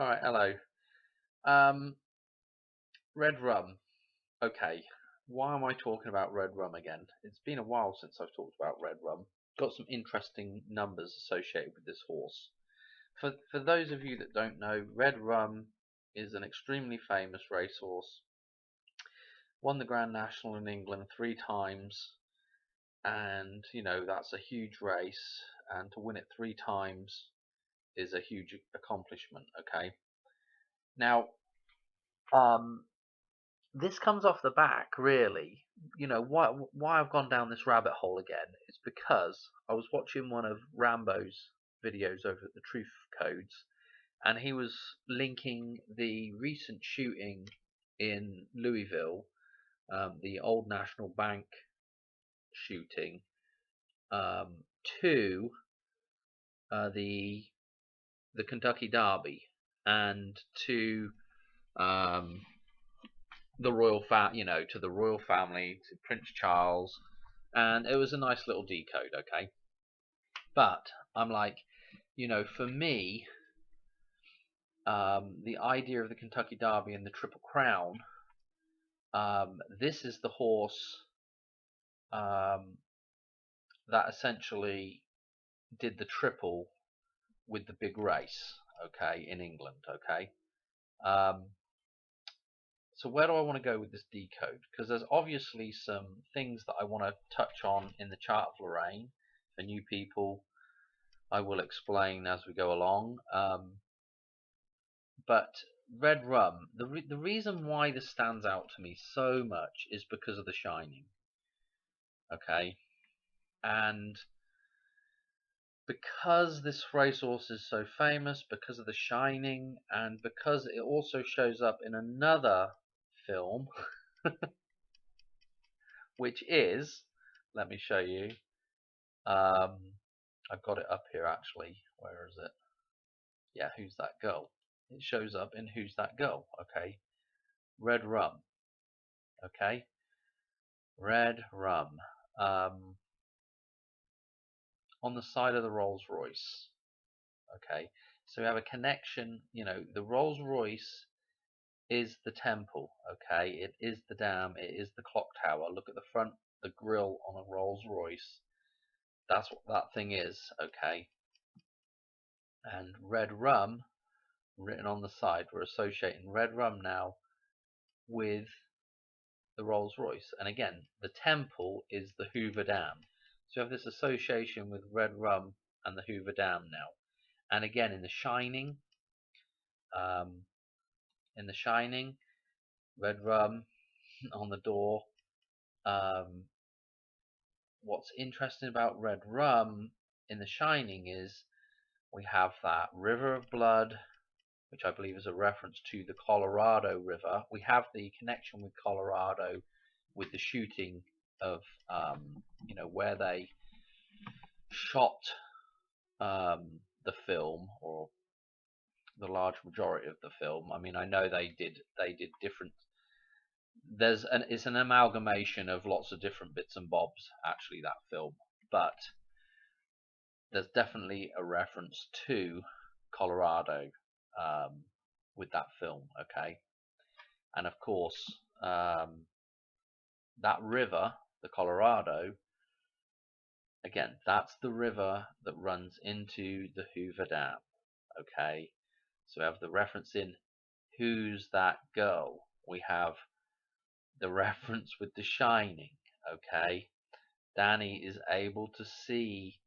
All right, hello. Um, red rum. Okay, why am I talking about red rum again? It's been a while since I've talked about red rum. Got some interesting numbers associated with this horse. For those of you that don't know, red rum is an extremely famous racehorse. Won the Grand National in England 3 times, and that's a huge race. And to win it 3 times is a huge accomplishment. Okay, now um, this comes off the back, really. Why I've gone down this rabbit hole again is because I was watching one of Rambo's videos over at the Truth Codes, and he was linking the recent shooting in Louisville, the Old National Bank shooting, um, to the Kentucky Derby, and to um, to the royal family, to Prince Charles, and it was a nice little decode, okay. But I'm like, for me, the idea of the Kentucky Derby and the Triple Crown, this is the horse um, that essentially did the triple with the big race, okay, in England, okay. Um, So where do I want to go with this decode? Because there's obviously some things that I want to touch on in the chart of Lorraine. For new people, I will explain as we go along. But red rum, the reason why this stands out to me so much is because of The Shining. Okay, and because this racehorse is so famous, because of The Shining, and because it also shows up in another film, which is, let me show you. I've got it up here actually. Where is it? Yeah, Who's That Girl? It shows up in Who's That Girl? Okay, red rum. Okay, red rum. Um, on the side of the Rolls Royce. Okay, so we have a connection. The Rolls Royce is the temple. Okay, it is the dam. It is the clock tower. Look at the front, the grille on a Rolls Royce. That's what that thing is. Okay, and red rum written on the side. We're associating red rum now with the Rolls Royce. And again, the temple is the Hoover Dam. So you have this association with red rum and the Hoover Dam now. And again, um, in the Shining, red rum on the door. What's interesting about red rum in the Shining is we have that river of blood, which I believe is a reference to the Colorado River. We have the connection with Colorado with the shooting of, where they shot the film, or the large majority of the film. I mean, I know they did different. It's an amalgamation of lots of different bits and bobs, actually, that film, but there's definitely a reference to Colorado with that film, okay. And of course, that river, the Colorado, again, that's the river that runs into the Hoover Dam, okay. So we have the reference in Who's That Girl? We have the reference with The Shining, okay. Danny is able to see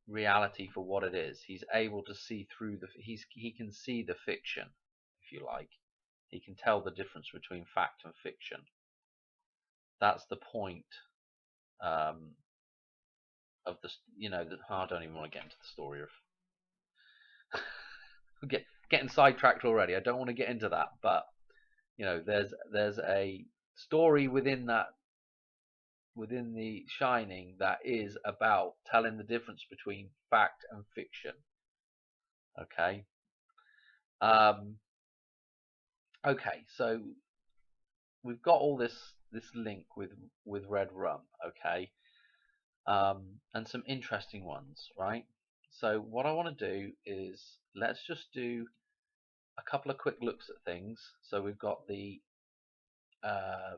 reality for what it is. He's able to see through he can see the fiction, if you like. He can tell the difference between fact and fiction. That's the point of the I don't even want to get into the story of getting sidetracked already. I don't want to get into that, but there's a story within the Shining that is about telling the difference between fact and fiction. Okay. Okay, so we've got all this link with red rum. Okay. And some interesting ones, right? So what I want to do is let's just do a couple of quick looks at things. So we've got the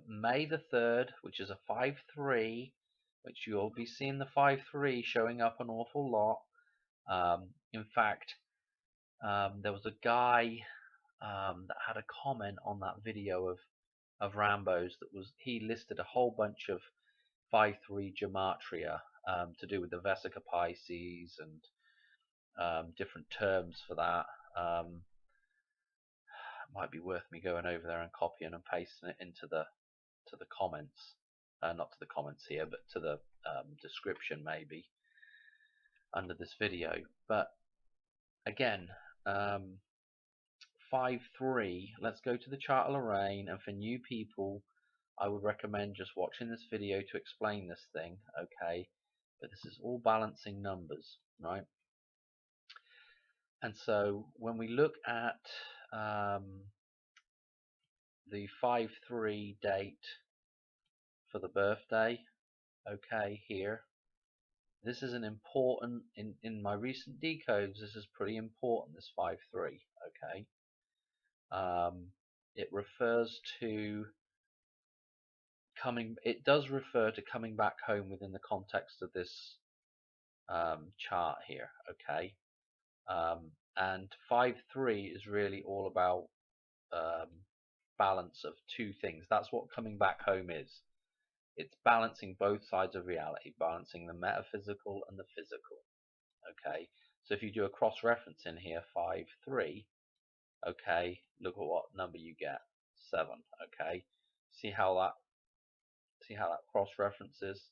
May the 3rd, which is a 5-3, which you'll be seeing the 5-3 showing up an awful lot. In fact, there was a guy that had a comment on that video of Rambo's that was he listed a whole bunch of 5-3 gematria to do with the Vesica Pisces and different terms for that. Might be worth me going over there and copying and pasting it into the comments, not to the comments here, but to the description maybe under this video. But again, 5-3. Let's go to the chart of Lorraine, and for new people, I would recommend just watching this video to explain this thing, okay? But this is all balancing numbers, right? And so when we look at the 5-3 date for the birthday, okay, here, this is an important, in my recent decodes, this is pretty important, this 5-3, okay? It refers to it does refer to coming back home within the context of this chart here, okay? And 5-3 is really all about balance of two things. That's what coming back home is. It's balancing both sides of reality, balancing the metaphysical and the physical, okay? So if you do a cross-reference in here, 5-3, okay, look at what number you get, 7, okay? See how that cross-references?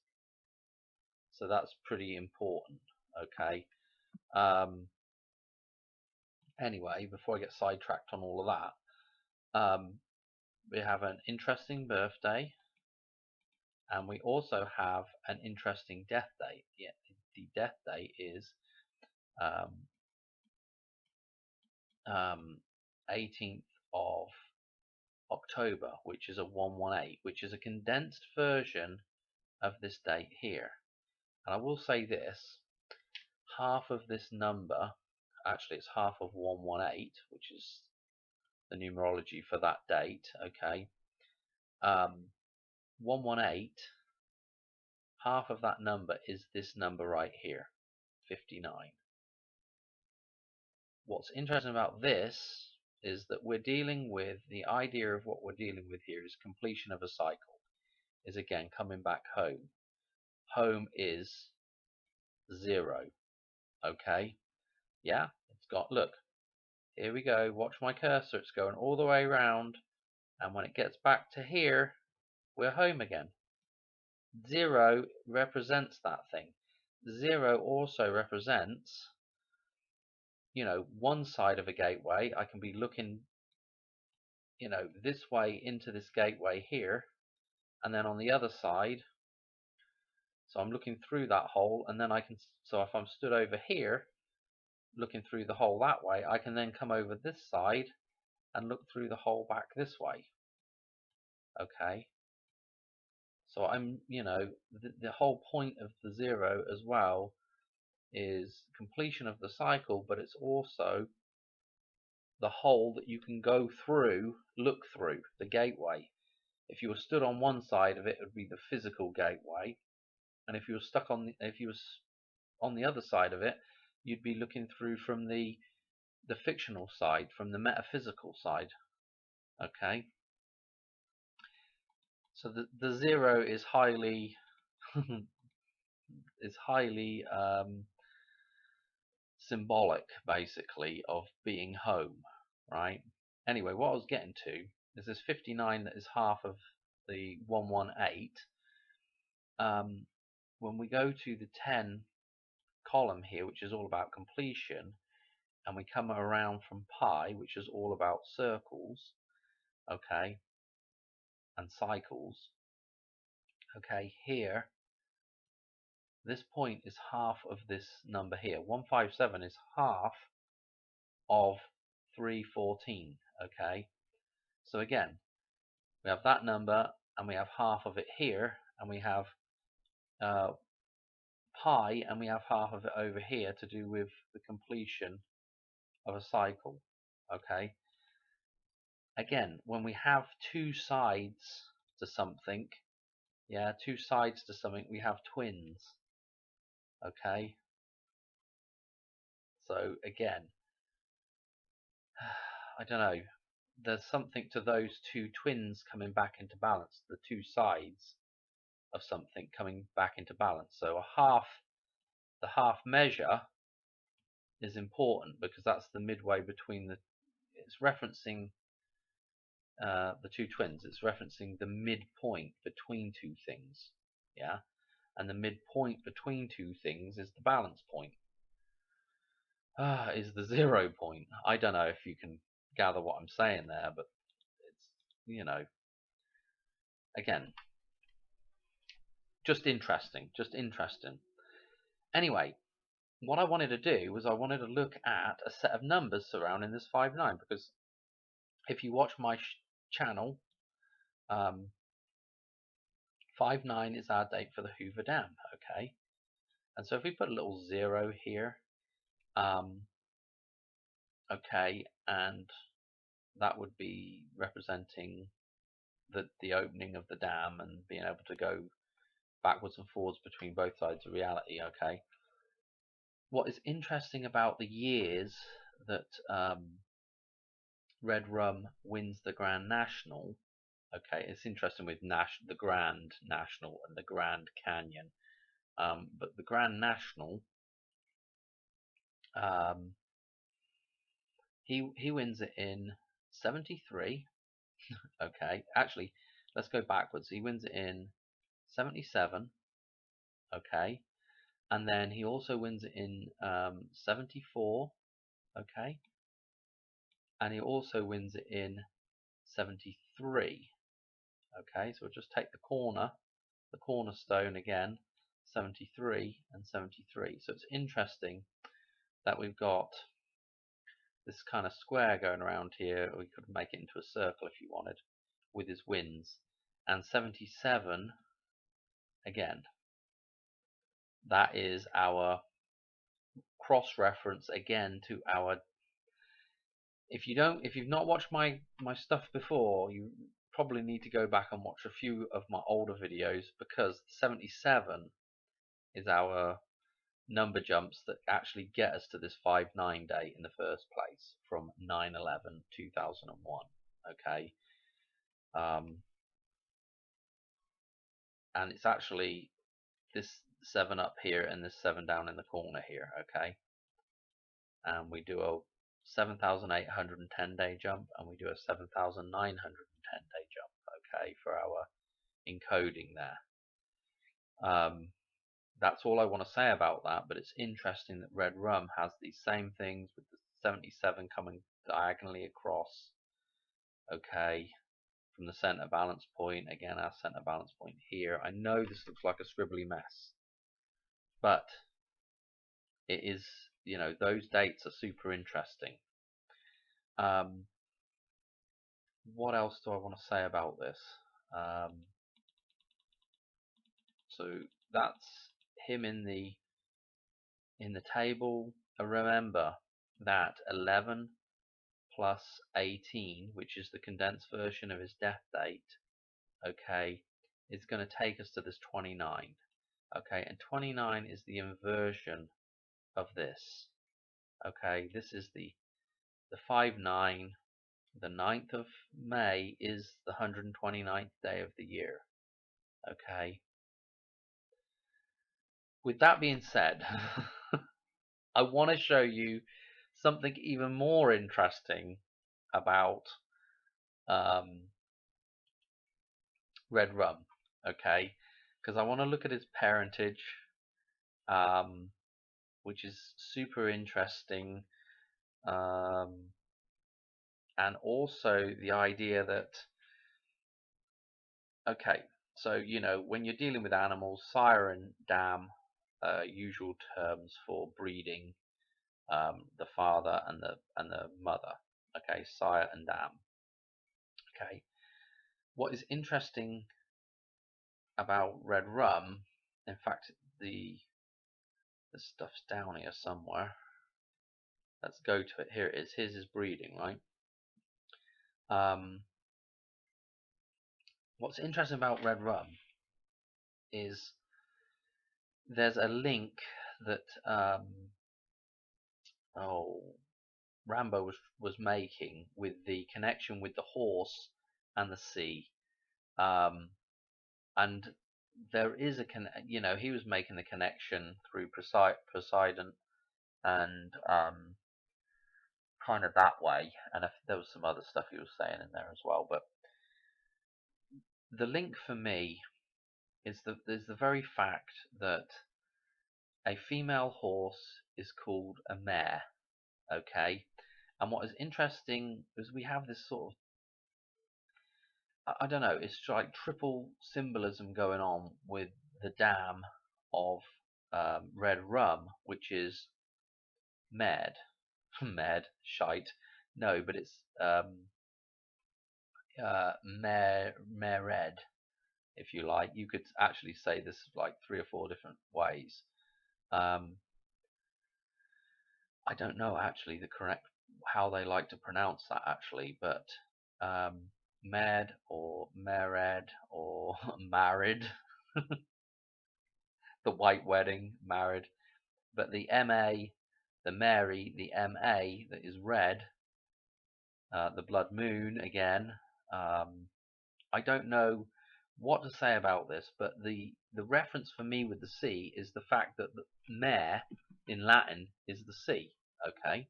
So that's pretty important, okay? Anyway, before I get sidetracked on all of that, we have an interesting birthday, and we also have an interesting death date. Yeah, the death date is 18th of October, which is a 118, which is a condensed version of this date here. And I will say this, half of this number, actually it's half of 118, which is the numerology for that date, okay? 118, half of that number is this number right here, 59. What's interesting about this is that we're dealing with, the idea of what we're dealing with here is completion of a cycle, is again coming back home. Home is 0, okay? Yeah, it's got, look, here we go, watch my cursor, it's going all the way around, and when it gets back to here, we're home again. 0 represents that thing. 0 also represents, you know, one side of a gateway. I can be looking, you know, this way into this gateway here, and then on the other side, so I'm looking through that hole, and then I can, so if I'm stood over here looking through the hole that way, I can then come over this side and look through the hole back this way, okay? So I'm, you know, the whole point of the 0 as well is completion of the cycle, but it's also the hole that you can go through, look through, the gateway. If you were stood on one side of it, it would be the physical gateway, and if you were stuck on if you was on the other side of it, you'd be looking through from the fictional side, from the metaphysical side, okay? So the 0 is highly symbolic, basically, of being home, right? Anyway, what I was getting to is this 59 that is half of the 118. When we go to the 10 column here, which is all about completion, and we come around from pi, which is all about circles, okay, and cycles, okay, here, this point is half of this number here. 157 is half of 314, okay? So again, we have that number, and we have half of it here, and we have pi, and we have half of it over here to do with the completion of a cycle. Okay. Again, when we have two sides to something, yeah, two sides to something, we have twins. Okay. So again, I don't know. There's something to those two twins coming back into balance, the two sides of something coming back into balance. So the half measure is important because that's the midway between it's referencing the two twins. It's referencing the midpoint between two things. Yeah. And the midpoint between two things is the balance point. Is the 0 point. I don't know if you can gather what I'm saying there, but it's, again, just interesting. Anyway, what I wanted to do was I wanted to look at a set of numbers surrounding this 5-9, because if you watch my channel, 5-9 is our date for the Hoover Dam. Okay, and so if we put a little 0 here, okay, and that would be representing the opening of the dam and being able to go backwards and forwards between both sides of reality. Okay, what is interesting about the years that Red Rum wins the Grand National, okay, it's interesting with the Grand National and the Grand Canyon, but the Grand National, he wins it in 73. Okay, actually, let's go backwards. He wins it in 77. Okay, and then he also wins it in 74. Okay, and he also wins it in 73. Okay, so we'll just take the cornerstone again, 73 and 73. So it's interesting that we've got this kind of square going around here. We could make it into a circle if you wanted, with his wins. And 77, again, that is our cross-reference again to our. If you've not watched my stuff before, you probably need to go back and watch a few of my older videos, because 77 is our number jumps that actually get us to this 5-9 date in the first place from 9/11/2001. Okay, and it's actually this 7 up here and this 7 down in the corner here. Okay, and we do a 7,810 day jump, and we do a 7,910 day jump. Okay, for our encoding there. That's all I want to say about that, but it's interesting that Red Rum has these same things with the 77 coming diagonally across, okay, from the center balance point. Again, our center balance point here. I know this looks like a scribbly mess, but it is, those dates are super interesting. What else do I want to say about this? So that's him in the table. Remember that 11 plus 18, which is the condensed version of his death date, okay, is going to take us to this 29. Okay, and 29 is the inversion of this. Okay, this is the 5-9. The 9th of May is the 129th day of the year. Okay. With that being said, I want to show you something even more interesting about Red Rum, okay? Because I want to look at his parentage, which is super interesting, and also the idea that, okay, so when you're dealing with animals, sire and dam, usual terms for breeding, the father and the mother. Okay, sire and dam. Okay, what is interesting about Red Rum, in fact, the This stuff's down here somewhere. Let's go to it. Here it is. Here's his breeding, right? What's interesting about red rum is there's a link that Rambo was making with the connection with the horse and the sea, and there is he was making the connection through Poseidon and kind of that way, and if there was some other stuff he was saying in there as well, but the link for me is the very fact that a female horse is called a mare, okay? And what is interesting is we have this sort of, I don't know, it's like triple symbolism going on with the dam of red rum, which is med, med, shite. No, but it's mered, if you like. You could actually say this like 3 or 4 different ways. I don't know actually the correct how they like to pronounce that actually, but med or mered or married, the white wedding, married, but the ma, the Mary, the ma that is red, the blood moon again. I don't know what to say about this, but the reference for me with the sea is the fact that the mare in Latin is the sea. Okay,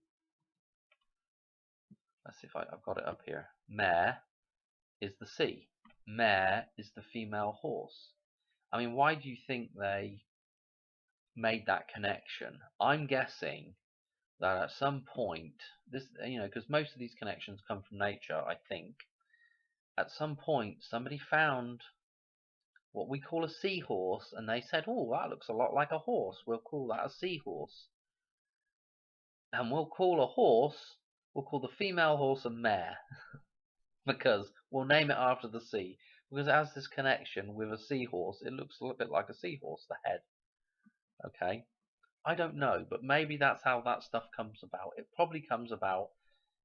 let's see if I've got it up here. Mare is the sea. Mare is the female horse. I mean, why do you think they made that connection? I'm guessing that at some point, this, because most of these connections come from nature, I think. At some point, somebody found what we call a seahorse, and they said, "Oh, that looks a lot like a horse. We'll call that a seahorse." And we'll call the female horse a mare, because we'll name it after the sea. Because it has this connection with a seahorse. It looks a little bit like a seahorse, the head. Okay? I don't know, but maybe that's how that stuff comes about. It probably comes about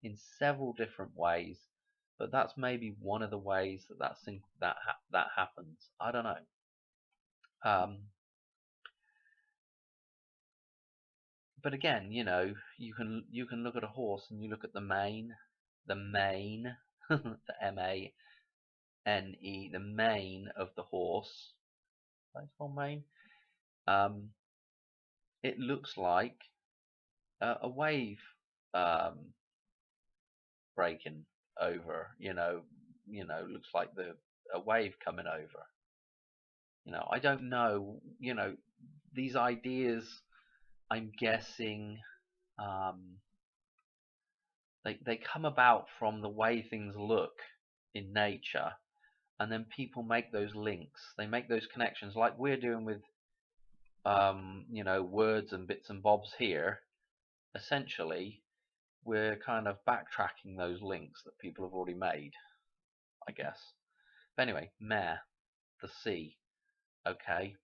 in several different ways, but that's maybe one of the ways that happens. I don't know. But again, you can look at a horse and you look at the mane, the MANE, the mane of the horse. That's one mane. It looks like a wave breaking over. Looks like a wave coming over. I don't know. These ideas, I'm guessing, they come about from the way things look in nature, and then people make those links. They make those connections, like we're doing with words and bits and bobs here. Essentially, we're kind of backtracking those links that people have already made, I guess. But anyway, mare, the sea. Okay.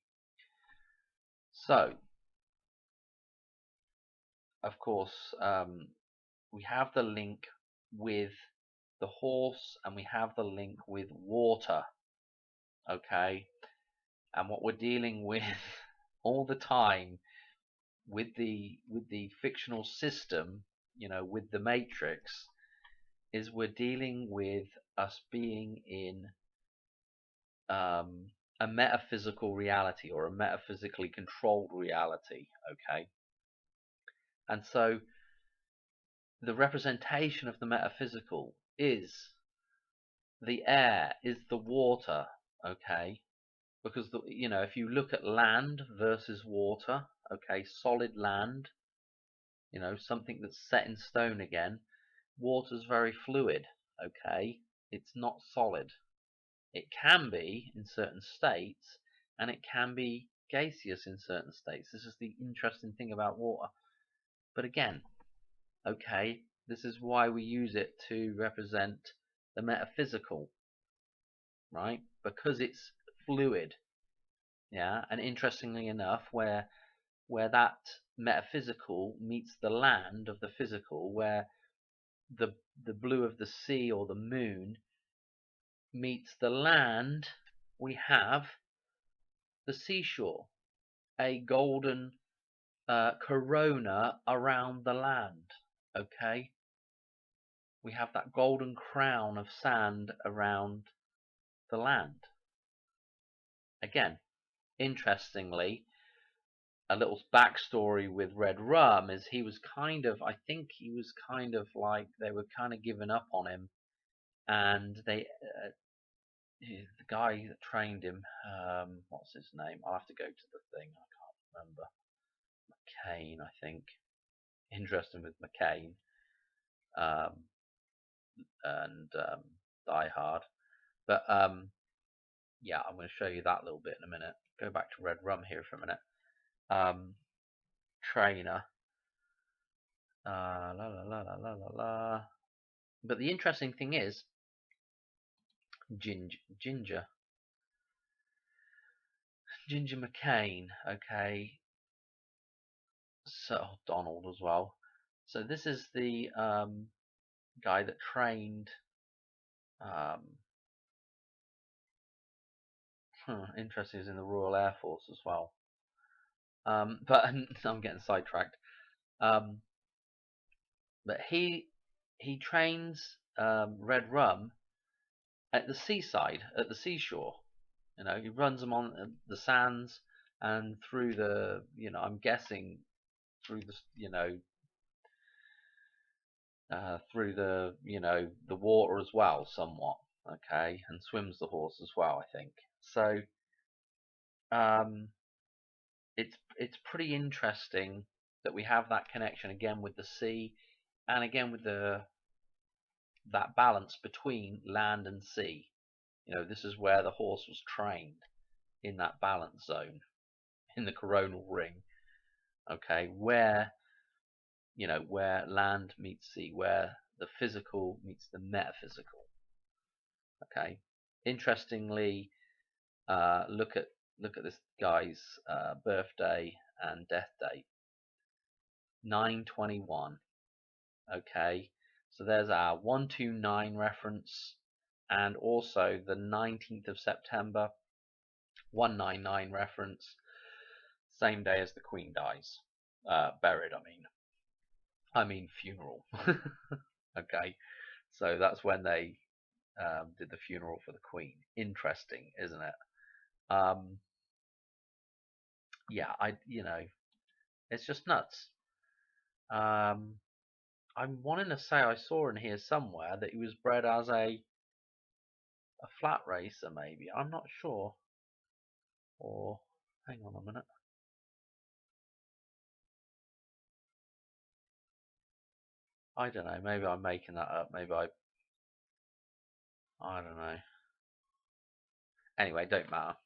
So, of course, we have the link with the horse, and we have the link with water. Okay. And what we're dealing with all the time with the fictional system, with the Matrix, is we're dealing with us being in a metaphysical reality, or a metaphysically controlled reality. Okay. And so the representation of the metaphysical is the air, is the water. Okay. Because if you look at land versus water, okay, solid land, something that's set in stone again, water's very fluid. Okay, it's not solid. It can be in certain states, and it can be gaseous in certain states. This is the interesting thing about water. But again, okay, this is why we use it to represent the metaphysical, right? Because it's fluid. Yeah, and interestingly enough, where where that metaphysical meets the land of the physical, where the blue of the sea or the moon meets the land, we have the seashore, a golden corona around the land. Okay, we have that golden crown of sand around the land. Again, interestingly, a little backstory with Red Rum is he was kind of, I think he was kind of like, they were kind of giving up on him, and the guy that trained him, what's his name? I'll have to go to the thing, I can't remember. McCain, I think. Interesting with McCain, um, and Die Hard. But yeah, I'm going to show you that little bit in a minute. Go back to Red Rum here for a minute. Trainer. La la la la la la la. But the interesting thing is, Ginger McCain. Okay, so Donald as well. So this is the guy that trained. Interesting, is in the Royal Air Force as well. But I'm getting sidetracked. But he trains Red Rum at the seaside, at the seashore. You know, he runs them on the sands and through the, I'm guessing through the, through the, the water as well, somewhat. Okay, and swims the horse as well, I think. So, it's pretty interesting that we have that connection again with the sea, and again with that balance between land and sea. This is where the horse was trained, in that balance zone, in the coronal ring. Okay, where where land meets sea, where the physical meets the metaphysical. Okay, interestingly, look at this guy's birthday and death date, 9/21. Okay, so there's our 129 reference, and also the 19th of September 199 reference, same day as the Queen dies, buried. I mean funeral. Okay, so that's when they did the funeral for the Queen. Interesting, isn't it? Yeah, it's just nuts. I'm wanting to say I saw in here somewhere that he was bred as a flat racer, maybe. I'm not sure. Or hang on a minute. I don't know. Maybe I'm making that up. Maybe I don't know. Anyway, don't matter.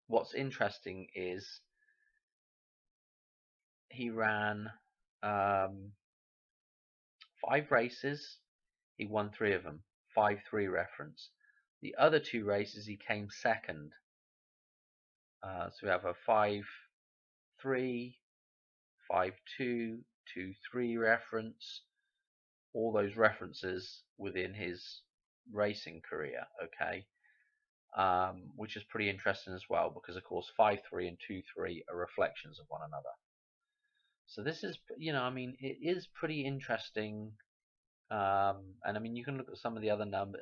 What's interesting is he ran 5 races. He won 3 of them. 5-3 reference. The other 2 races he came second. So we have a 5-3, 5-2, 2-3 reference. All those references within his racing career. Okay. Which is pretty interesting as well, because of course 5-3 and 2-3 are reflections of one another. So this is, it is pretty interesting. And you can look at some of the other numbers.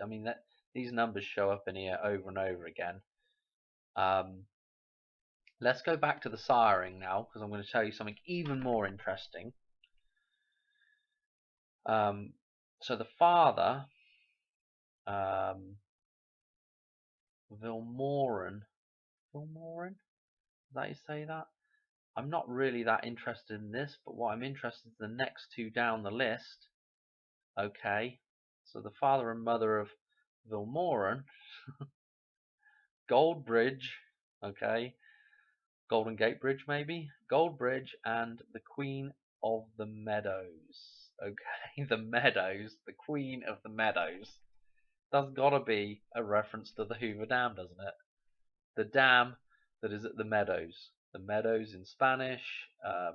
These numbers show up in here over and over again. Let's go back to the siring now, because I'm going to tell you something even more interesting. So the father, Vilmorin, is that you say that? I'm not really that interested in this, but what I'm interested in, the next 2 down the list. Okay, so the father and mother of Vilmorin, Goldbridge, okay, Golden Gate Bridge maybe, Goldbridge, and the Queen of the Meadows. Okay, the Meadows, the Queen of the Meadows. That's gotta be a reference to the Hoover Dam, doesn't it? The dam that is at the Meadows. The Meadows in Spanish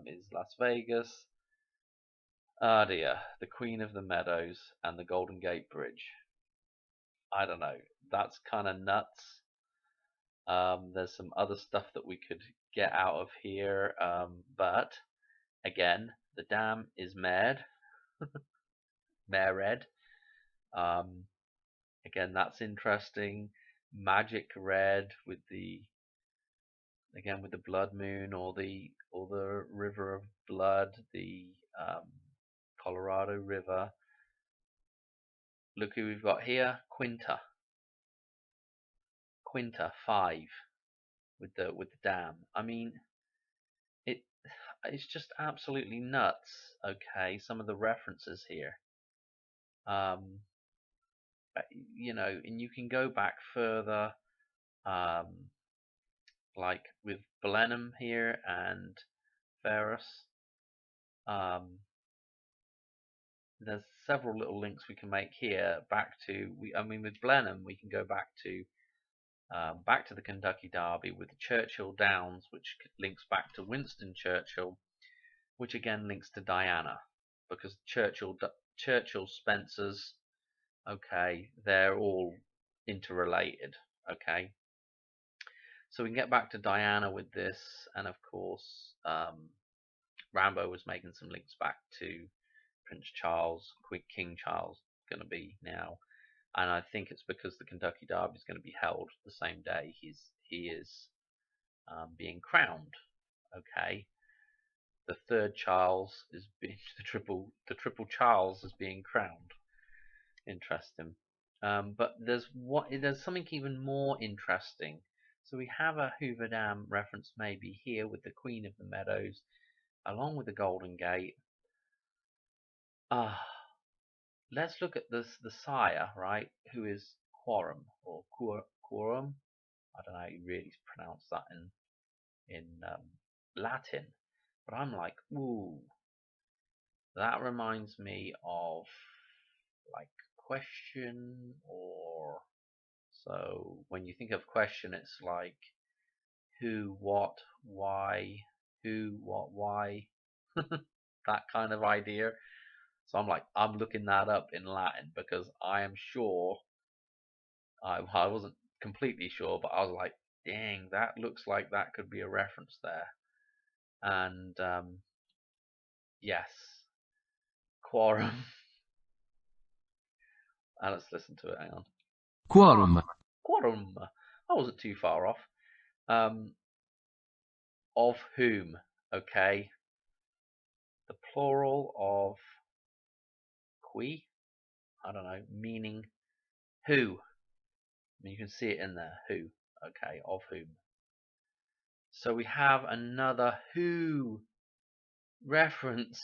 is Las Vegas. Ah dear, the Queen of the Meadows and the Golden Gate Bridge. I don't know. That's kind of nuts. There's some other stuff that we could get out of here, but again, the dam is Mared. Mared. Um, Again, that's interesting. Magic red with the blood moon, or the river of blood, the Colorado River. Look who we've got here, Quinta. Quinta 5 with the dam. I mean, it's just absolutely nuts. Okay, some of the references here. Um, and you can go back further, um, like with Blenheim here and Ferris. There's several little links we can make here back to with Blenheim we can go back to the Kentucky Derby with the Churchill Downs, which links back to Winston Churchill, which again links to Diana, because Churchill Spencers, okay, they're all interrelated. Okay, so we can get back to Diana with this, and of course Rambo was making some links back to Prince Charles, King Charles, going to be now, and I think it's because the Kentucky Derby is going to be held the same day he is being crowned. Okay, the third Charles is being the triple Charles is being crowned. Interesting. But there's something even more interesting. So we have a Hoover Dam reference maybe here with the Queen of the Meadows, along with the Golden Gate. Let's look at the sire, right? Who is Quorum or Quorum? I don't know how you really pronounce that in Latin, but I'm like, ooh, that reminds me of like question, or so when you think of question, it's like who, what, why, who, what, why, that kind of idea. So I'm looking that up in Latin because I am sure I wasn't completely sure, but I was like, dang, that looks like that could be a reference there. And yes, Quorum. Let's listen to it. Hang on. Quorum. Quorum. I wasn't too far off. Of whom? Okay. The plural of qui. I don't know. Meaning who. I mean, you can see it in there. Who. Okay. Of whom. So we have another who reference.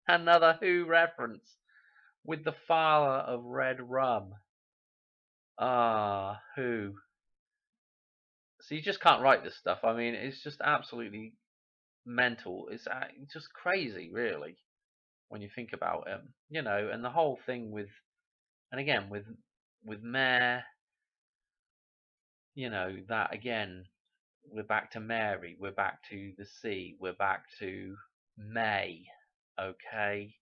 Another who reference with the father of red rum. Who? So you just can't write this stuff. I mean, it's just absolutely mental. It's just crazy, really, when you think about it. And the whole thing with, and again with Mare, that again, we're back to Mary, we're back to the sea, we're back to May. Okay.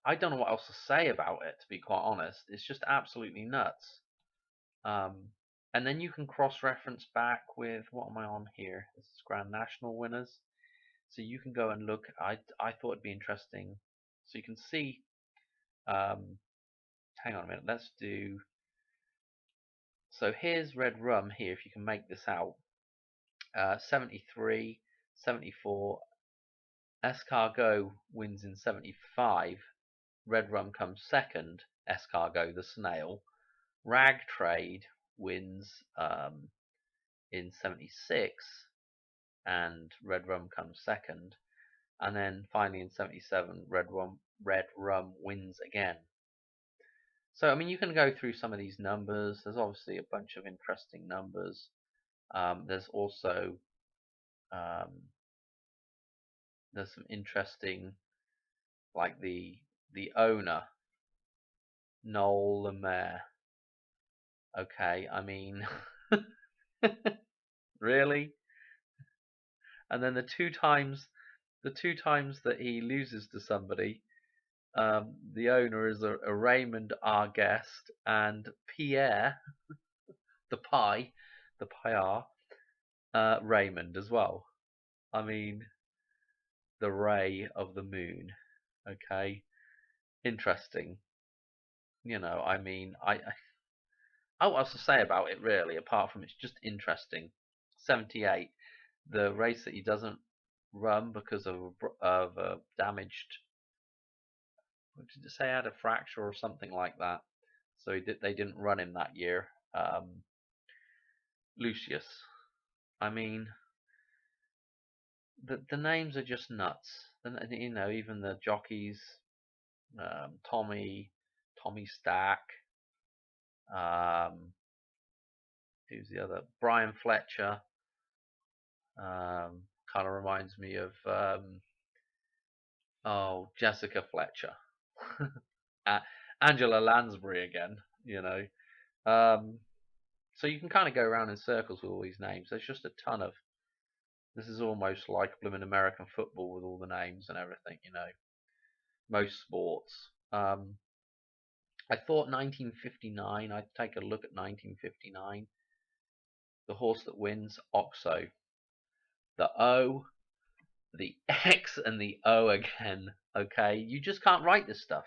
I don't know what else to say about it, to be quite honest. It's just absolutely nuts. And then you can cross-reference back with, what am I on here? This is Grand National winners. So you can go and look. I thought it'd be interesting. So you can see. Hang on a minute. Let's do. So here's red rum here. If you can make this out. 73, 74. Escargot wins in 75. Red rum comes second. Escargot the snail. Rag Trade wins in 76, and red rum comes second. And then finally in 77, red rum wins again. So I mean, you can go through some of these numbers. There's obviously a bunch of interesting numbers. There's also there's some interesting, like the owner, Noel Lemaire. Okay, I mean, really? And then the two times that he loses to somebody, the owner is a Raymond our guest, and Pierre the pie, the pyre, Raymond as well. I mean, the ray of the moon. Okay, interesting. I mean, what else to say about it really, apart from it's just interesting. 78, the race that he doesn't run because of a damaged. What did it say? Had a fracture or something like that. So they didn't run him that year. Lucius. I mean, the names are just nuts. And even the jockeys, Tommy Stack, who's the other? Brian Fletcher. Kind of reminds me of Jessica Fletcher, Angela Lansbury again. You know, so you can kind of go around in circles with all these names. There's just a ton of. This is almost like blooming American football with all the names and everything. Most sports. I thought 1959. I'd take a look at 1959. The horse that wins, Oxo. The O, the X, and the O again. Okay, you just can't write this stuff.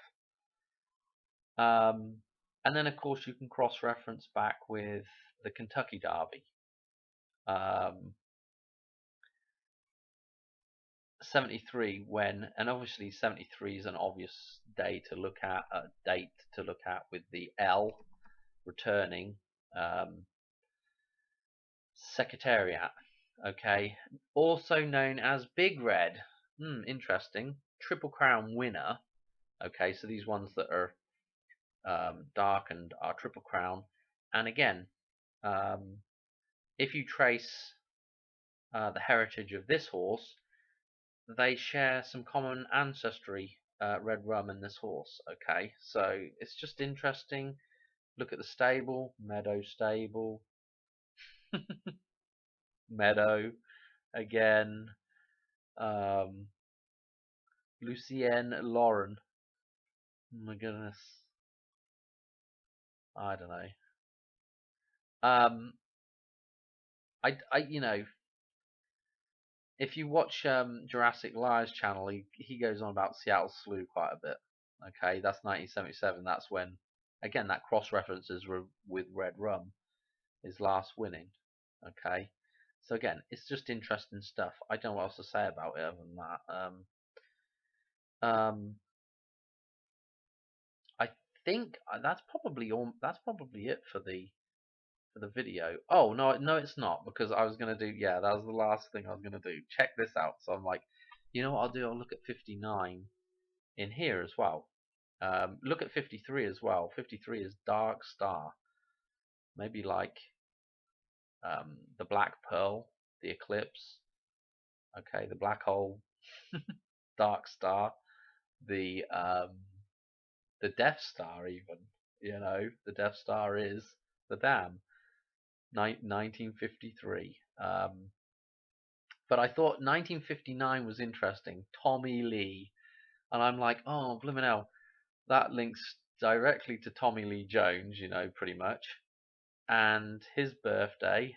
And then, of course, you can cross-reference back with the Kentucky Derby. 73 and obviously 73 is an obvious date to look at with the L returning, Secretariat. Okay, also known as Big Red. Interesting. Triple Crown winner. Okay, so these ones that are darkened are Triple Crown. And again, if you trace the heritage of this horse, they share some common ancestry, Red Rum and this horse. Okay, so it's just interesting. Look at the stable, Meadow Stable, Meadow again, Lucienne Lauren. Oh my goodness, I don't know. I if you watch Jurassic Liars channel, he goes on about Seattle Slew quite a bit. Okay, that's 1977. That's when, again, that cross references with Red Rum, his last winning. Okay, so again, it's just interesting stuff. I don't know what else to say about it other than that. I think that's probably all. That's probably it for the video. Oh no, it's not, because I was gonna do. Yeah, that was the last thing I was gonna do. Check this out. So I'm like, you know what I'll do? I'll look at 59 in here as well. Look at 53 as well. 53 is Dark Star. Maybe like the Black Pearl, the Eclipse. Okay, the Black Hole, Dark Star, the Death Star even. The Death Star is the Dam. 1953. But I thought 1959 was interesting. Tommy Lee. And I'm like, oh, blimmin' hell. That links directly to Tommy Lee Jones, pretty much. And his birthday,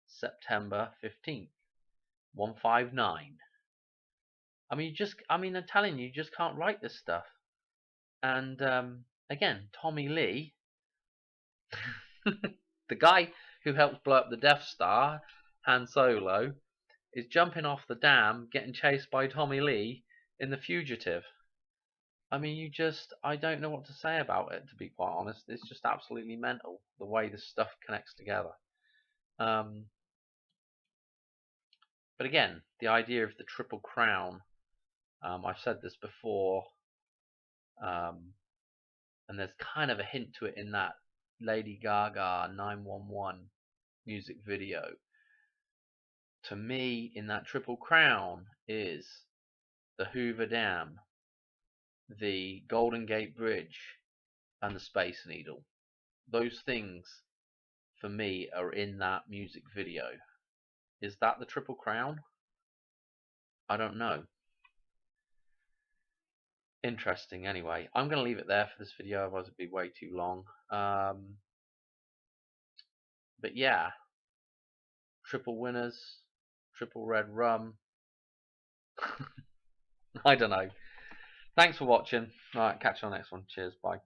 September 15th, 159. I'm telling you, you just can't write this stuff. And again, Tommy Lee, the guy who helped blow up the Death Star, Han Solo, is jumping off the dam, getting chased by Tommy Lee in The Fugitive. I don't know what to say about it, to be quite honest. It's just absolutely mental, the way this stuff connects together. But again, the idea of the Triple Crown, I've said this before, and there's kind of a hint to it in that Lady Gaga 911 music video. To me, in that Triple Crown is the Hoover Dam, the Golden Gate Bridge, and the Space Needle. those things for me are in that music video. Is that the Triple Crown? I don't know. Interesting. Anyway, I'm going to leave it there for this video, otherwise it'd be way too long. But yeah, triple winners, triple red rum. I don't know. Thanks for watching. Alright, catch you on the next one. Cheers, bye.